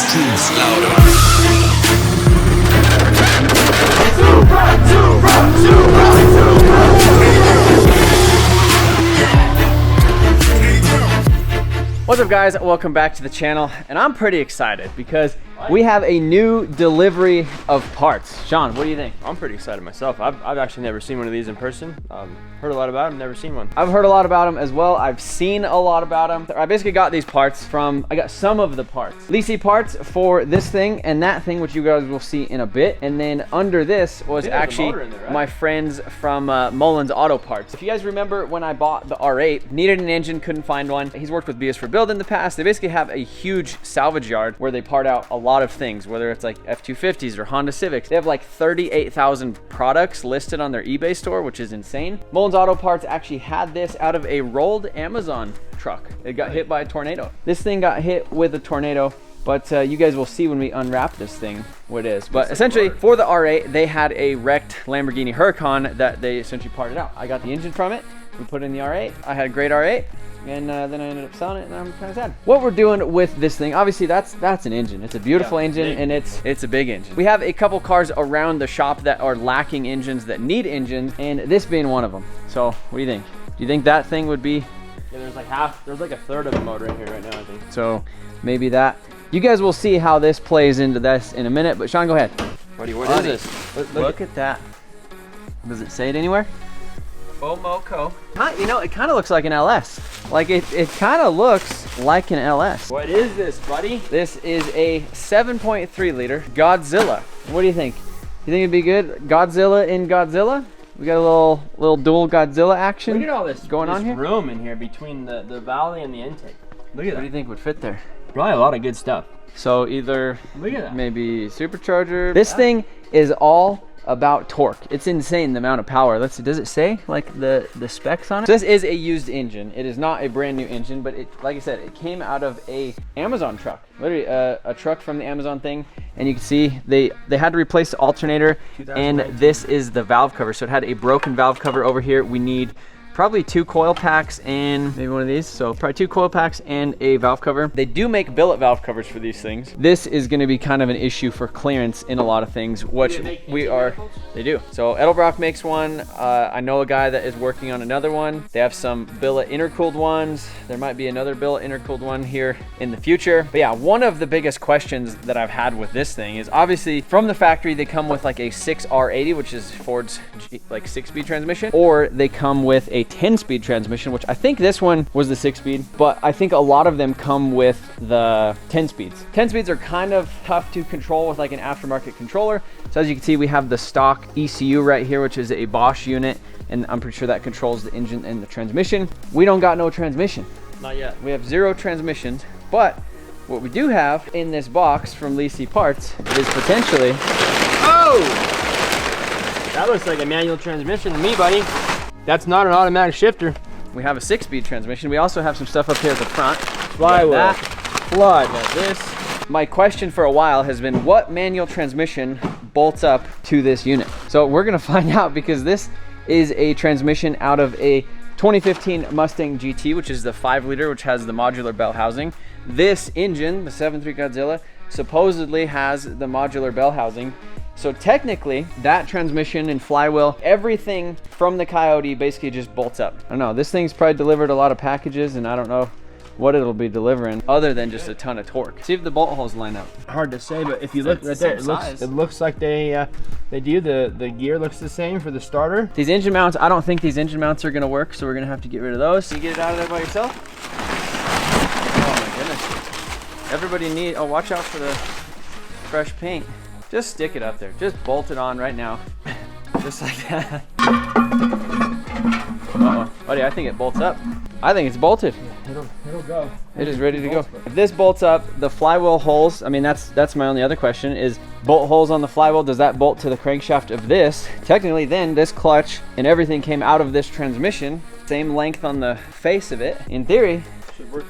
Screams louder. What's up guys, welcome back to the channel, and I'm pretty excited because we have a new delivery of parts. Sean, what do you think? I'm pretty excited myself. I've actually never seen one of these in person. Heard a lot about them, never seen one. I've heard a lot about them as well. I've seen a lot about them. I basically got these parts from, I got some of the parts. Leasey parts for this thing and that thing, which you guys will see in a bit. And then under this was actually there, right? my friends from MotionAuto parts. If you guys remember when I bought the R8, needed an engine, couldn't find one. He's worked with BS for Build in the past. They basically have a huge salvage yard where they part out a lot of things, whether it's like F-250s or Honda Civics. They have like 38,000 products listed on their eBay store, which is insane. MotionAuto parts actually had this out of a rolled Amazon truck. It got hit by a tornado. This thing got hit with a tornado, but you guys will see when we unwrap this thing what it is. But essentially for the R8, they had a wrecked Lamborghini Huracan that they essentially parted out. I got the engine from it. We put it in the R8. I had a great R8. And then I ended up selling it, and I'm kind of sad. What we're doing with this thing, obviously that's an engine. It's a beautiful engine, and it's a big engine. We have a couple cars around the shop that are lacking engines, that need engines, and this being one of them. So what do you think? Do you think that thing would be? Yeah, there's like a third of the motor in here right now, I think. So maybe that. You guys will see how this plays into this in a minute, but Sean, go ahead. What is this? Look at that. Does it say it anywhere? Fomoco. You know, it kind of looks like an LS. Like it kind of looks like an LS. What is this, buddy? This is a 7.3 liter Godzilla. What do you think? You think it'd be good? Godzilla in Godzilla? We got a little dual Godzilla action. Look at all this going on here. Room in here between the valley and the intake. Look at that. What do you think would fit there? Probably a lot of good stuff. So either look at that. Maybe supercharger. This thing is all about torque. It's insane the amount of power. Let's see, does it say like the specs on it? So this is a used engine. It is not a brand new engine, but it, like I said, it came out of a Amazon truck. Literally a truck from the Amazon thing. And you can see they had to replace the alternator, and this is the valve cover. So it had a broken valve cover over here. We need probably 2 coil packs and maybe one of these. So probably 2 coil packs and a valve cover. They do make billet valve covers for these things. This is going to be kind of an issue for clearance in a lot of things, which they do. So Edelbrock makes one. I know a guy that is working on another one. They have some billet intercooled ones. There might be another billet intercooled one here in the future. But yeah, one of the biggest questions that I've had with this thing is obviously from the factory, they come with like a 6R80, which is Ford's like 6-speed transmission, or they come with a 10-speed transmission, which I think this one was the 6-speed, but I think a lot of them come with the 10 speeds. 10 speeds are kind of tough to control with like an aftermarket controller. So as you can see, we have the stock ECU right here, which is a Bosch unit, and I'm pretty sure that controls the engine and the transmission. We don't got no transmission. Not yet. We have 0 transmissions, but what we do have in this box from Leasey Parts is potentially... Oh! That looks like a manual transmission to me, buddy. That's not an automatic shifter. We have a 6-speed transmission. We also have some stuff up here at the front. Flywheel. Flood. Got this. My question for a while has been, what manual transmission bolts up to this unit? So we're gonna find out, because this is a transmission out of a 2015 Mustang GT, which is the 5-liter, which has the modular bell housing. This engine, the 7.3 GODZILLA, supposedly has the modular bell housing. So technically, that transmission and flywheel, everything from the Coyote basically just bolts up. I don't know, this thing's probably delivered a lot of packages, and I don't know what it'll be delivering other than just a ton of torque. See if the bolt holes line up. Hard to say, but if you look right there, it looks like they do. The gear looks the same for the starter. These engine mounts, I don't think these engine mounts are gonna work, so we're gonna have to get rid of those. Can you get it out of there by yourself? Oh my goodness. Everybody oh, watch out for the fresh paint. Just stick it up there. Just bolt it on right now. Just like that. Uh-oh. Buddy, I think it bolts up. I think it's bolted. Yeah, it'll go. It is ready to go. If this bolts up, the flywheel holes, I mean, that's my only other question, is bolt holes on the flywheel, does that bolt to the crankshaft of this? Technically, then this clutch and everything came out of this transmission. Same length on the face of it. In theory,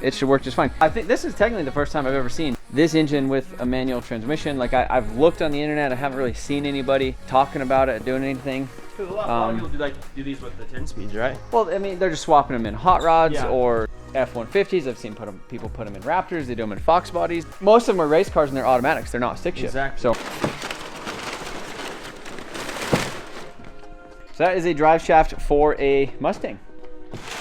it should work just fine. I think this is technically the first time I've ever seen this engine with a manual transmission. Like I've looked on the internet, I haven't really seen anybody talking about it, doing anything. Because a lot of people do these with the 10 speeds, right? Well, I mean, they're just swapping them in hot rods Yeah. or F-150s. I've seen people put them in Raptors. They do them in Fox bodies. Most of them are race cars and they're automatics. They're not stick shift. Exactly. So that is a drive shaft for a Mustang.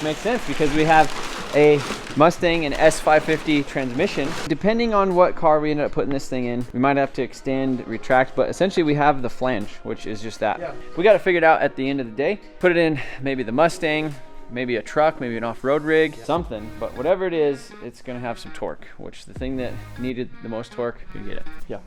Makes sense because we have a Mustang and S550 transmission. Depending on what car we end up putting this thing in, we might have to extend, retract, but essentially we have the flange, which is just that. Yeah. We got to figure it out at the end of the day. Put it in maybe the Mustang, maybe a truck, maybe an off-road rig, something. But whatever it is, it's gonna have some torque, which the thing that needed the most torque could get it. Yeah.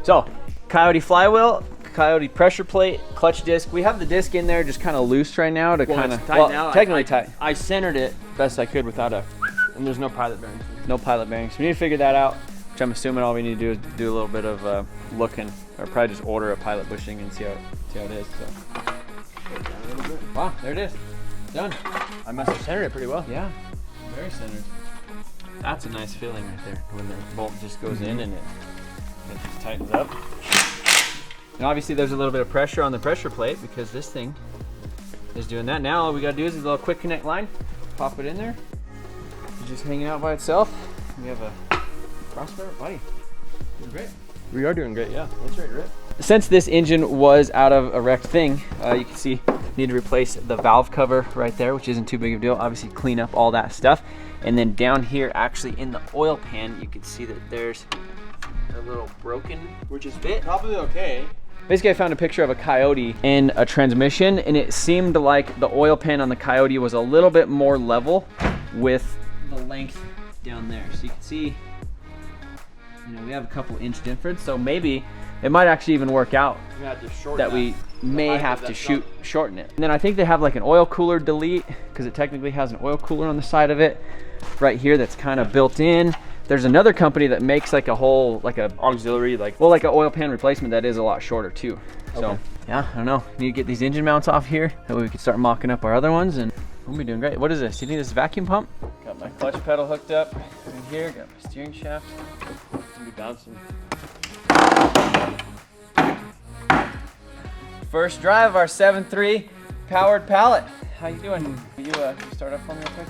So, Coyote flywheel, Coyote pressure plate, clutch disc. We have the disc in there just kind of loose right now to kind of, technically tight. I centered it best I could without and there's no pilot bearings. No pilot bearings. We need to figure that out, which I'm assuming all we need to do is do a little bit of looking, or probably just order a pilot bushing and see how it is. So. Wow, there it is. Done. I must have centered it pretty well. Yeah, very centered. That's a nice feeling right there when the bolt just goes in and it just tightens up. And obviously there's a little bit of pressure on the pressure plate because this thing is doing that. Now all we gotta do is a little quick connect line, pop it in there. It's just hanging out by itself. We have a crossbar, buddy. Doing great. We are doing great, yeah. That's right, Rip. Since this engine was out of a wrecked thing, you can see need to replace the valve cover right there, which isn't too big of a deal. Obviously clean up all that stuff. And then down here, actually in the oil pan, you can see that there's a little broken, which is bit. Probably okay. Basically, I found a picture of a Coyote in a transmission, and it seemed like the oil pan on the Coyote was a little bit more level with the length down there. So you can see, we have a couple inch difference. So maybe it might actually even work out that we may have to shorten it. And then I think they have like an oil cooler delete because it technically has an oil cooler on the side of it right here that's kind of built in. There's another company that makes like a whole, like a auxiliary, like an oil pan replacement that is a lot shorter too. Okay. So yeah, I don't know. Need to get these engine mounts off here. That way we can start mocking up our other ones and we'll be doing great. What is this? Do you need this vacuum pump? Got my clutch pedal hooked up in here. Got my steering shaft. Be bouncing. First drive of our 7.3 powered pallet. How you doing? Will you start up for me real quick?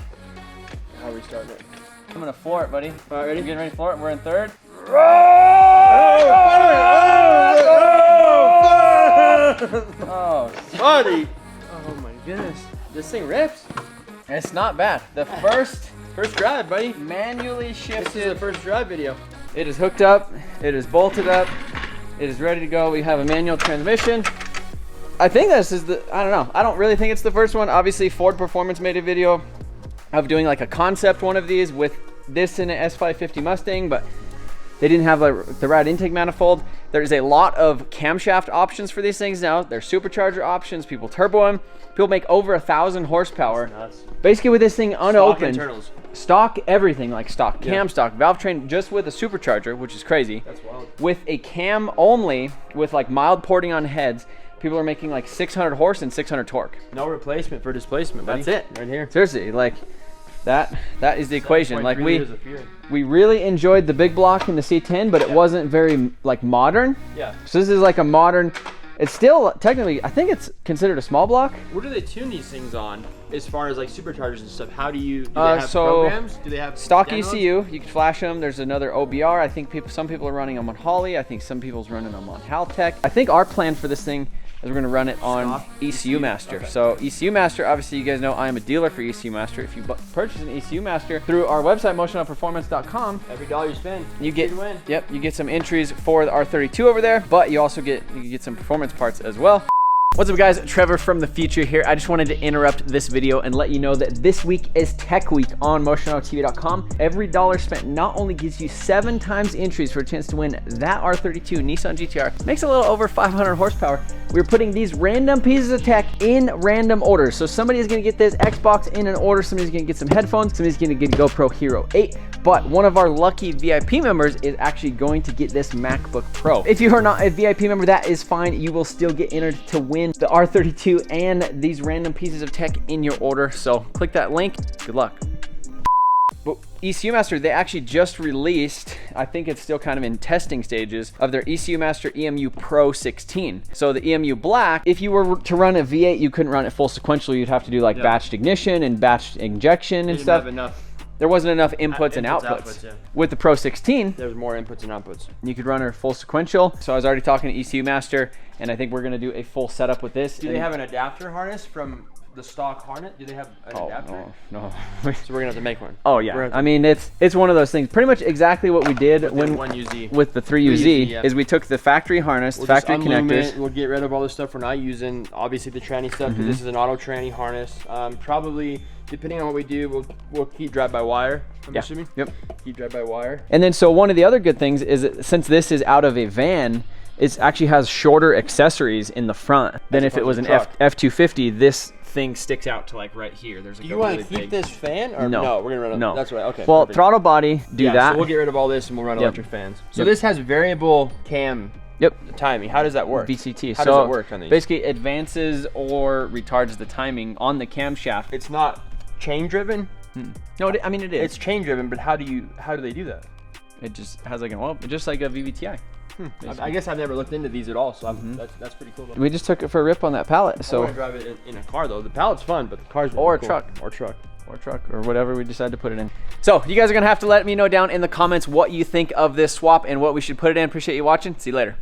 How we starting it? I'm gonna floor it, buddy. All right, ready? You getting ready to floor it? We're in third. Oh, buddy! Oh my goodness, this thing rips. It's not bad. The first drive, buddy. Manually shifted. This is the first drive video. It is hooked up. It is bolted up. It is ready to go. We have a manual transmission. I think this is I don't know. I don't really think it's the first one. Obviously, Ford Performance made a video of doing like a concept one of these with this in an S550 Mustang, but they didn't have the right intake manifold. There's a lot of camshaft options for these things now. There's supercharger options. People turbo them. People make over 1,000 horsepower. Basically with this thing unopened. Stock internals. Stock everything, like stock cam, stock valve train, just with a supercharger, which is crazy. That's wild. With a cam only, with like mild porting on heads, people are making like 600 horse and 600 torque. No replacement for displacement, buddy. That's it. Right here. Seriously, like that is the equation. Like we really enjoyed the big block in the C10, but it wasn't very like modern. Yeah. So this is like a modern, it's still technically, I think it's considered a small block. What do they tune these things on as far as like superchargers and stuff? How do they have programs? Do they have stock standalones? ECU? You can flash them. There's another OBR. I think some people are running them on Holley. I think some people's running them on Haltech. I think our plan for this thing is we're going to run it on ECU Master. Okay. So ECU Master, obviously you guys know I am a dealer for ECU Master. If you purchase an ECU Master through our website, MotionAutoPerformance.com, every dollar you spend, you get you get some entries for the R32 over there, but you also get some performance parts as well. What's up guys, Trevor from the future here. I just wanted to interrupt this video and let you know that this week is Tech Week on MotionAutoTV.com. Every dollar spent not only gives you 7 times entries for a chance to win that R32 Nissan GTR, makes a little over 500 horsepower, we're putting these random pieces of tech in random orders. So somebody is gonna get this Xbox in an order, somebody's gonna get some headphones, somebody's gonna get a GoPro Hero 8, but one of our lucky VIP members is actually going to get this MacBook Pro. If you are not a VIP member, that is fine. You will still get entered to win the R32 and these random pieces of tech in your order. So click that link. Good luck. But ECU Master, they actually just released, I think it's still kind of in testing stages, of their ECU Master EMU Pro 16. So the EMU Black, if you were to run a V8, you couldn't run it full sequential. You'd have to do like batched ignition and batched injection and stuff. There wasn't enough inputs and outputs. Yeah. With the Pro 16, there's more inputs and outputs. You could run her full sequential. So I was already talking to ECU Master, and I think we're gonna do a full setup with this. Do they have an adapter harness from the stock harness? Do they have an adapter? No. So we're gonna have to make one. Oh yeah. I mean, it's one of those things. Pretty much exactly what we did with the 3UZ yeah. is we took the factory harness, the factory connectors. We'll get rid of all the stuff we're not using. Obviously the tranny stuff, because this is an auto tranny harness. Probably, depending on what we do, we'll keep drive by wire. I'm assuming. Yep. Keep drive by wire. And then so one of the other good things is that since this is out of a van, it actually has shorter accessories in the front than if it was an F250. This thing sticks out to like right here. There's you want to keep this fan or no? We're gonna run. No, that's right. Okay. Well, perfect. throttle body, that. So we'll get rid of all this and we'll run electric fans. So this has variable cam. Timing. How does that work? VCT. How does it work on these? Basically, advances or retards the timing on the camshaft. It's not chain driven. No, I mean it is. It's chain driven, but how do they do that? It just has like just like a VVTi. I guess I've never looked into these at all, so that's pretty cool. We just took it for a rip on that pallet. So I want to drive it in a car though. The pallet's fun, but the car's really or a cool. truck, or whatever we decide to put it in. So you guys are gonna have to let me know down in the comments what you think of this swap and what we should put it in. Appreciate you watching. See you later.